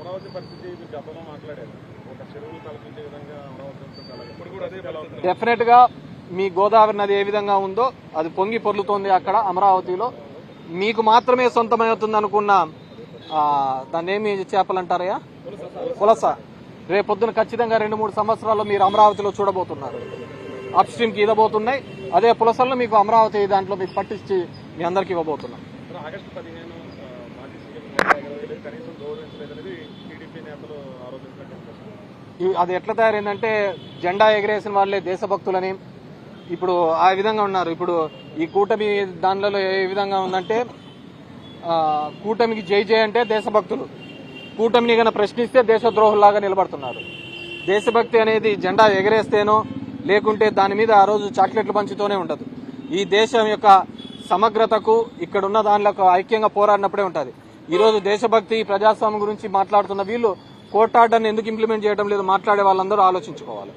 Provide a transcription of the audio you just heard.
అమరావతి పరిస్థితి గతంలో మాట్లాడారు, ఒక చెరువులు కల్పించే విధంగా అమరావతి ఇప్పుడు కూడా అదే డెఫినెట్ గా మీ గోదావరి నది ఏ విధంగా ఉందో అది పొంగి పొర్లుతోంది అక్కడ అమరావతిలో. మీకు మాత్రమే సొంతమవుతుంది అనుకున్న దాన్ని ఏమి చేపలు అంటారయ్యా, పులస, రేపొద్దున ఖచ్చితంగా 2-3 సంవత్సరాల్లో మీరు అమరావతిలో చూడబోతున్నారు. అప్ స్ట్రీమ్ కి ఇవ్వబోతున్నాయి. అదే పులసలను మీకు అమరావతి దాంట్లో మీకు పట్టించి మీ అందరికి ఇవ్వబోతున్నాం. ఆగస్టు 15 మాజీ సీఎం కనీసం గౌరవించలేదనేది టీడీపీ నేతలు ఆరోపిస్తున్నారు. అది ఎట్లా తయారైందంటే జెండా ఎగరేసిన వాళ్ళే దేశభక్తులని ఇప్పుడు ఆ విధంగా ఉన్నారు. ఇప్పుడు ఈ కూటమి దానిలో ఏ విధంగా ఉందంటే కూటమికి జై జై అంటే దేశభక్తులు, కూటమిని గన ప్రశ్నిస్తే దేశద్రోహుల్లాగా నిలబడుతున్నారు. దేశభక్తి అనేది జెండా ఎగరేస్తేనో లేకుంటే దాని మీద ఆ రోజు చాక్లెట్లు పంచుతూనే ఉండదు. ఈ దేశం యొక్క సమగ్రతకు ఇక్కడున్న దానిలో ఐక్యంగా పోరాడినప్పుడే ఉంటుంది. ఈరోజు దేశభక్తి ప్రజాస్వామ్యం గురించి మాట్లాడుతున్న వీళ్ళు కోర్టు ఆర్డర్ని ఎందుకు ఇంప్లిమెంట్ చేయడం లేదు మాట్లాడే వాళ్ళందరూ ఆలోచించుకోవాలి.